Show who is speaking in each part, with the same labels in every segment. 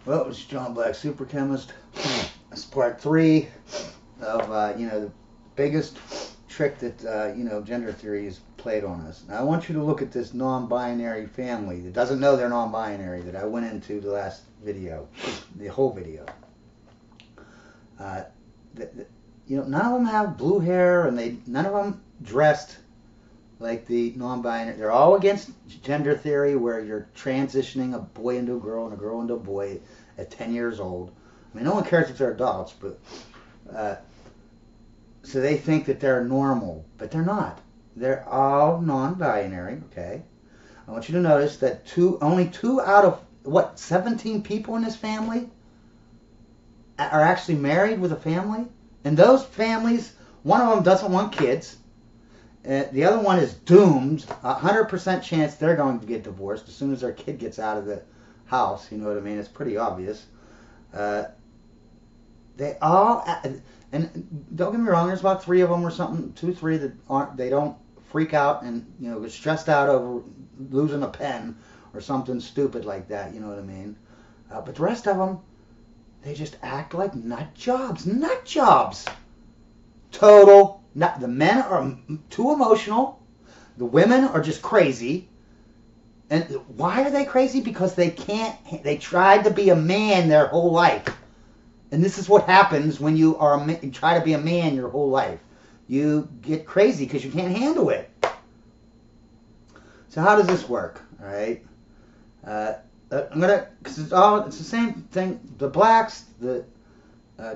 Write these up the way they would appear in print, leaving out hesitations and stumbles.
Speaker 1: Well, it's John Black, Super Chemist. It's part 3 of the biggest trick that gender theory has played on us. Now I want you to look at this non-binary family that doesn't know they're non-binary that I went into the last video, the whole video. Uh, None of them have blue hair, and none of them dressed like the non-binary. They're all against gender theory, where you're transitioning a boy into a girl and a girl into a boy at 10 years old. I mean, no one cares if they're adults, but so they think that they're normal, but they're not. They're all non-binary. Okay. I want you to notice that only 2 out of 17 people in this family are actually married with a family, and those families, one of them doesn't want kids. The other one is doomed. 100% chance they're going to get divorced as soon as their kid gets out of the house. You know what I mean? It's pretty obvious. They all, and don't get me wrong, there's about 3 of them or something, 2, 3 that aren't. They don't freak out and get stressed out over losing a pen or something stupid like that. You know what I mean? But the rest of them, they just act like nut jobs. Nut jobs. Total. The men are too emotional. The women are just crazy. And why are they crazy? Because they tried to be a man their whole life. And this is what happens when you try to be a man your whole life. You get crazy because you can't handle it. So how does this work? All right. Because it's the same thing. The blacks, the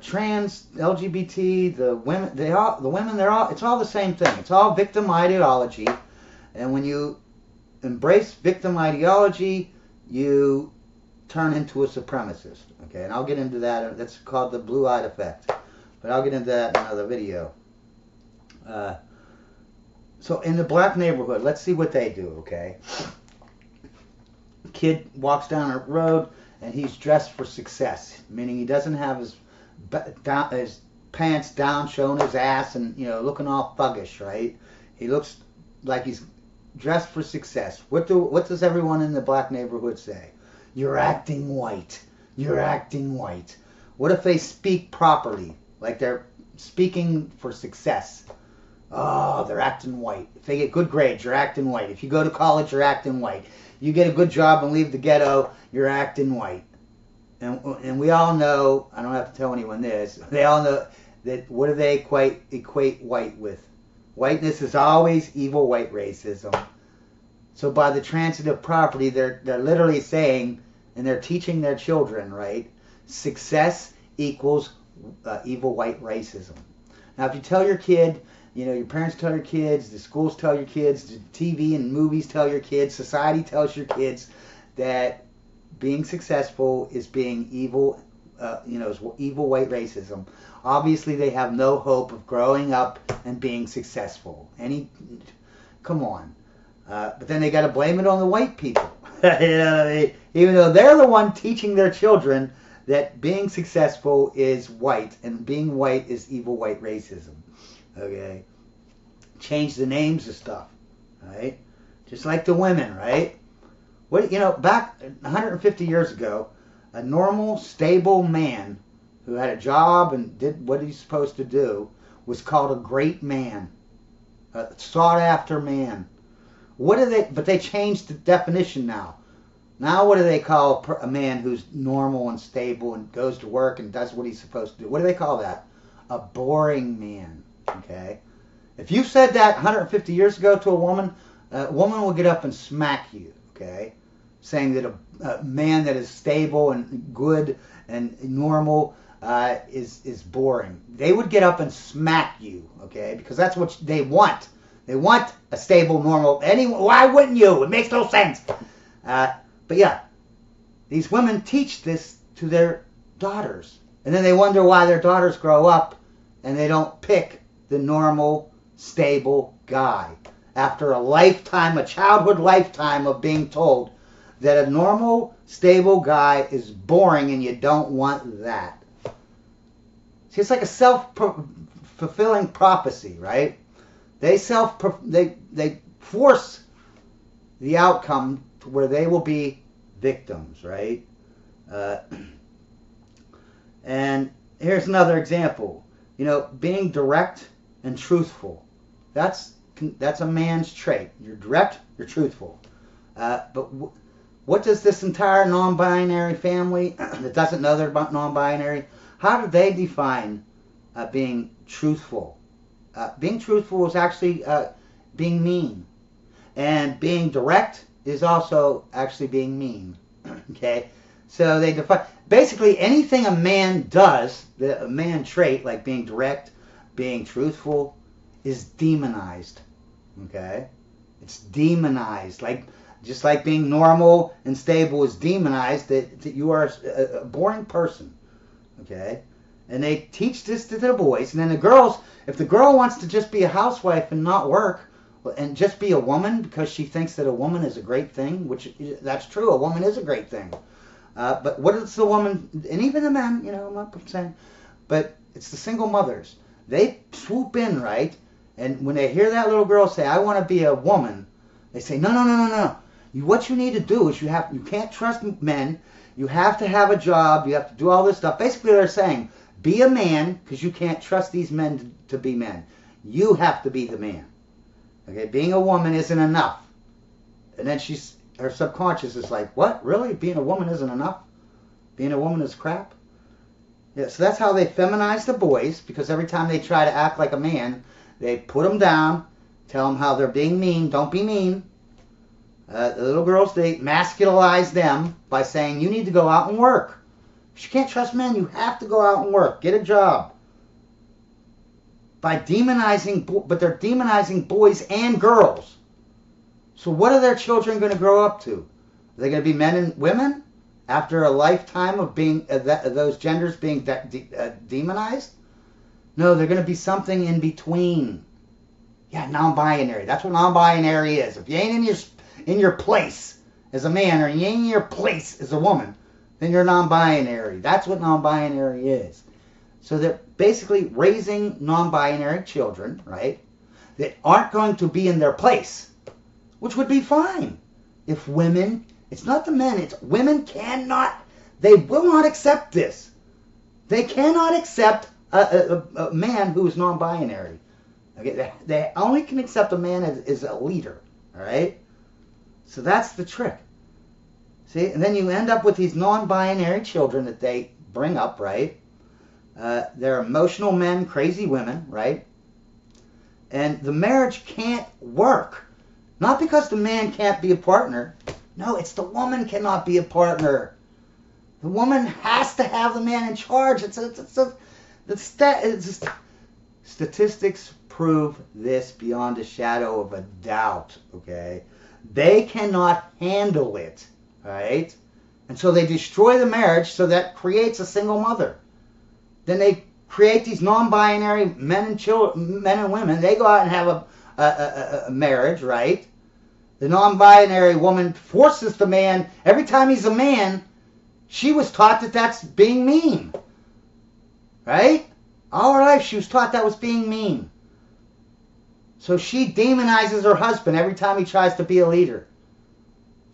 Speaker 1: trans, LGBT, the women, it's all the same thing. It's all victim ideology. And when you embrace victim ideology, you turn into a supremacist. Okay, and I'll get into that. That's called the blue-eyed effect. But I'll get into that in another video. So in the black neighborhood, let's see what they do, okay? Kid walks down a road and he's dressed for success, meaning he doesn't have his pants down, showing his ass, and looking all thuggish, right? He looks like he's dressed for success. What does everyone in the black neighborhood say? You're acting white. You're acting white. What if they speak properly, like they're speaking for success? Oh, they're acting white. If they get good grades, you're acting white. If you go to college, you're acting white. You get a good job and leave the ghetto, you're acting white. And we all know, I don't have to tell anyone this, they all know that what do they equate white with? Whiteness is always evil white racism. So by the transitive property, they're literally saying, and they're teaching their children, right? Success equals evil white racism. Now, if you tell your kid, your parents tell your kids, the schools tell your kids, the TV and movies tell your kids, society tells your kids that being successful is being evil, is evil white racism. Obviously, they have no hope of growing up and being successful. Come on. But then they got to blame it on the white people. Even though they're the one teaching their children that being successful is white and being white is evil white racism. Okay? Change the names of stuff. Right? Just like the women, right? Back 150 years ago, a normal, stable man who had a job and did what he's supposed to do was called a great man, a sought-after man. But they changed the definition now. Now what do they call a man who's normal and stable and goes to work and does what he's supposed to do? What do they call that? A boring man. Okay? If you said that 150 years ago to a woman will get up and smack you. Okay? Saying that a man that is stable and good and normal is boring. They would get up and smack you. Okay? Because that's what they want. They want a stable, normal. Why wouldn't you? It makes no sense. But yeah, these women teach this to their daughters. And then they wonder why their daughters grow up and they don't pick the normal, stable guy. After a childhood lifetime of being told that a normal, stable guy is boring and you don't want that. See, it's like a self-fulfilling prophecy, right? They force the outcome to where they will be victims, right? Here's another example. Being direct and truthful. That's a man's trait. You're direct, you're truthful. But what does this entire non-binary family that doesn't know they're non-binary, how do they define being truthful? Being truthful is actually being mean. And being direct is also actually being mean. Okay? So they define, basically anything a man does, a man trait like being direct, being truthful, is demonized. Okay? It's demonized. Just like being normal and stable is demonized, that you are a boring person. Okay? And they teach this to the boys. And then the girls, if the girl wants to just be a housewife and not work, and just be a woman because she thinks that a woman is a great thing, which that's true, a woman is a great thing. But what is the woman, and even the men, I'm not saying, but it's the single mothers. They swoop in, right? And when they hear that little girl say, I want to be a woman, they say, no. What you need to do is you can't trust men. You have to have a job. You have to do all this stuff. Basically, they're saying, be a man because you can't trust these men to be men. You have to be the man. Okay, being a woman isn't enough. And then her subconscious is like, what? Really? Being a woman isn't enough? Being a woman is crap? Yeah, so that's how they feminize the boys, because every time they try to act like a man, they put them down, tell them how they're being mean. Don't be mean. The little girls, they masculinize them by saying, you need to go out and work. If you can't trust men, you have to go out and work. Get a job. By demonizing, but they're demonizing boys and girls. So what are their children going to grow up to? Are they going to be men and women after a lifetime of being those genders being demonized? No, they're going to be something in between. Yeah, non-binary. That's what non-binary is. If you ain't in your place as a man, or you ain't in your place as a woman, then you're non-binary. That's what non-binary is. So they're basically raising non-binary children, right, that aren't going to be in their place, which would be fine if women, it's not the men, it's women they will not accept this. They cannot accept a man who is non-binary. Okay, they only can accept a man as a leader, all right? So that's the trick. See, and then you end up with these non-binary children that they bring up, right? They're emotional men, crazy women, right? And the marriage can't work. Not because the man can't be a partner. No, it's the woman cannot be a partner. The woman has to have the man in charge. Statistics prove this beyond a shadow of a doubt, okay? They cannot handle it, right? And so they destroy the marriage, so that creates a single mother. Then they create these non-binary men and women. They go out and have a marriage, right? The non-binary woman forces the man. Every time he's a man, she was taught that that's being mean, right? All her life she was taught that was being mean. So she demonizes her husband every time he tries to be a leader.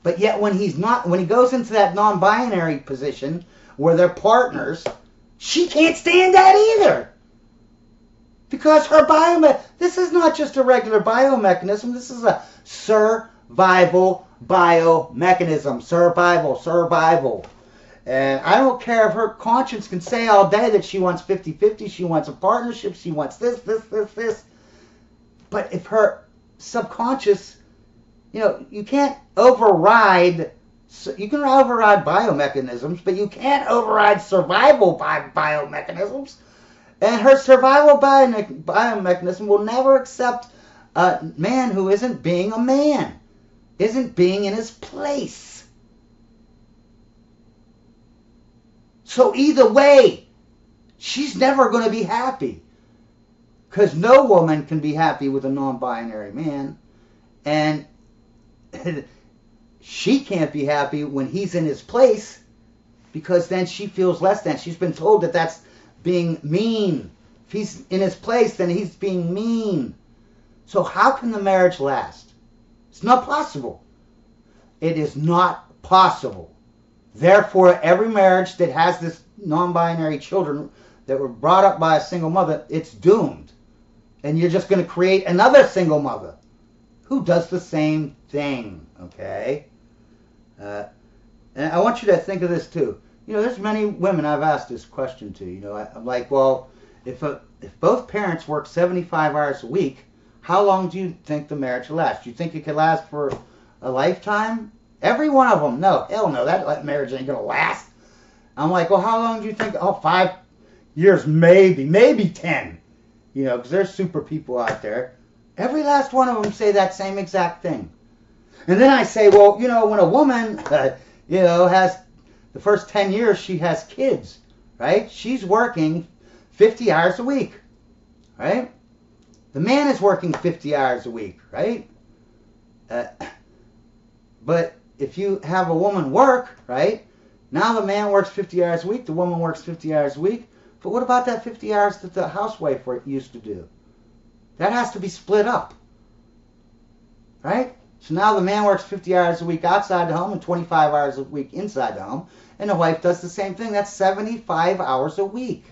Speaker 1: But yet when he goes into that non-binary position where they're partners, she can't stand that either. Because this is not just a regular biomechanism. This is a survival biomechanism. Survival. And I don't care if her conscience can say all day that she wants 50-50, she wants a partnership, she wants this. But if her subconscious, you can't override. You can override biomechanisms, but you can't override survival biomechanisms. And her survival biomechanism will never accept a man who isn't being a man, isn't being in his place. So either way, she's never going to be happy. Because no woman can be happy with a non-binary man. And she can't be happy when he's in his place, because then she feels less than. She's been told that that's being mean. If he's in his place, then he's being mean. So how can the marriage last? It's not possible. It is not possible. Therefore, every marriage that has this non-binary children that were brought up by a single mother, it's doomed. And you're just going to create another single mother who does the same thing, okay? And I want you to think of this too. You know, there's many women I've asked this question to. You know, I'm like, well, if both parents work 75 hours a week, how long do you think the marriage will last? Do you think it could last for a lifetime? Every one of them, no, hell no, that marriage ain't gonna last. I'm like, well, how long do you think? Oh, 5 years, maybe 10. You know, because there's super people out there. Every last one of them say that same exact thing. And then I say, well, you know, when a woman, you know, has the first 10 years, she has kids, right? She's working 50 hours a week, right? The man is working 50 hours a week, right? But if you have a woman work, right? Now the man works 50 hours a week, the woman works 50 hours a week. But what about that 50 hours that the housewife used to do? That has to be split up, right? So now the man works 50 hours a week outside the home and 25 hours a week inside the home, and the wife does the same thing. That's 75 hours a week.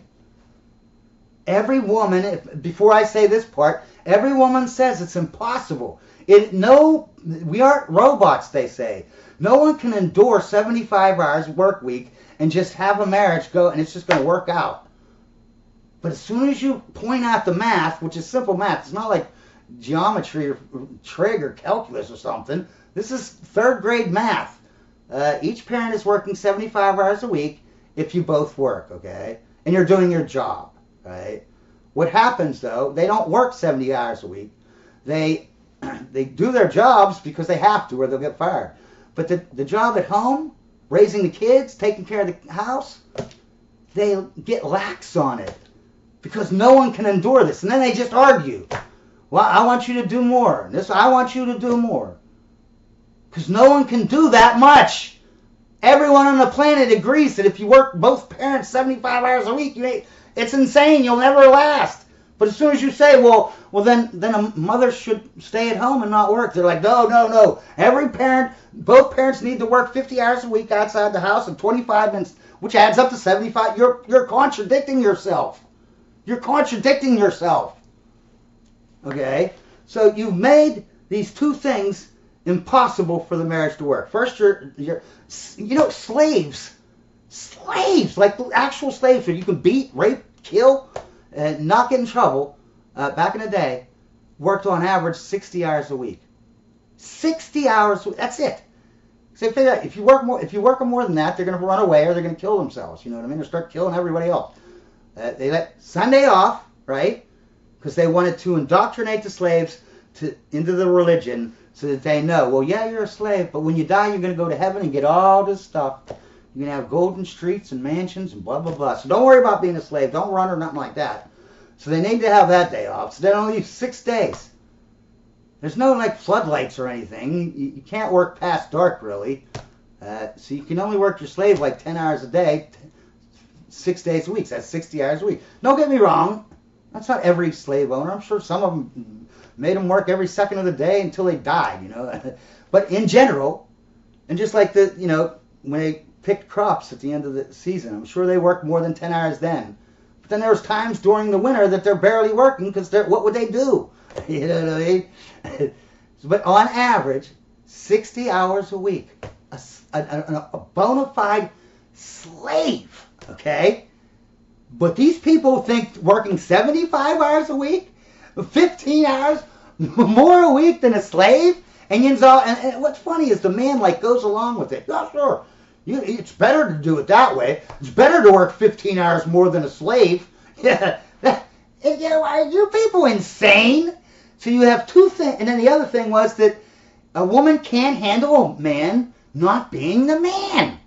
Speaker 1: Every woman, before I say this part, every woman says it's impossible. We aren't robots, they say. No one can endure 75 hours work week and just have a marriage go and it's just going to work out. But as soon as you point out the math, which is simple math, it's not like geometry or trig or calculus or something. This is third grade math. Each parent is working 75 hours a week if you both work, okay? And you're doing your job, right? What happens, though, they don't work 70 hours a week. They do their jobs because they have to or they'll get fired. But the job at home, raising the kids, taking care of the house, they get lax on it because no one can endure this. And then they just argue. Well, I want you to do more. And this, I want you to do more. Because no one can do that much. Everyone on the planet agrees that if you work both parents 75 hours a week, it's insane. You'll never last. But as soon as you say, well, then a mother should stay at home and not work. They're like, no. Both parents need to work 50 hours a week outside the house and 25 minutes, which adds up to 75. You're contradicting yourself. You're contradicting yourself. Okay? So you've made these two things impossible for the marriage to work. First, slaves, like actual slaves who you can beat, rape, kill, and not get in trouble, back in the day, worked on average 60 hours a week. 60 hours, that's it. So figure out, if you work more than that, they're going to run away or they're going to kill themselves, you know what I mean, or start killing everybody else. They let Sunday off, right, because they wanted to indoctrinate the slaves into the religion so that they know, well, yeah, you're a slave, but when you die, you're going to go to heaven and get all this stuff. You're going to have golden streets and mansions and blah, blah, blah. So don't worry about being a slave. Don't run or nothing like that. So they need to have that day off. So they only leave 6 days. There's no, like, floodlights or anything. You can't work past dark, really. So you can only work your slave, like, 10 hours a day, 6 days a week. So that's 60 hours a week. Don't get me wrong. That's not every slave owner. I'm sure some of them made them work every second of the day until they died, you know. But in general, and just like when they picked crops at the end of the season, I'm sure they worked more than 10 hours then. But then there was times during the winter that they're barely working because what would they do? You know what I mean? But on average, 60 hours a week. A bona fide slave, okay? But these people think working 75 hours a week, 15 hours more a week than a slave, and what's funny is the man goes along with it. Yeah, sure. It's better to do it that way. It's better to work 15 hours more than a slave. Yeah. Are you people insane? So you have two things. And then the other thing was that a woman can't handle a man not being the man.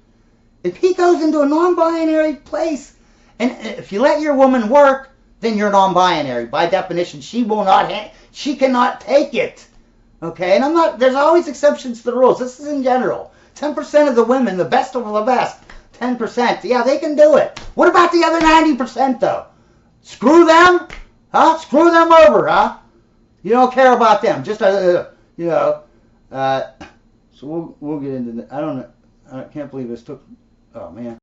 Speaker 1: If he goes into a non-binary place, and if you let your woman work, then you're non-binary. By definition, she cannot take it. Okay? And there's always exceptions to the rules. This is in general. 10% of the women, the best of the best, 10%, yeah, they can do it. What about the other 90%, though? Screw them? Huh? Screw them over, huh? You don't care about them. Just, so we'll get into that. I can't believe this took, oh, man.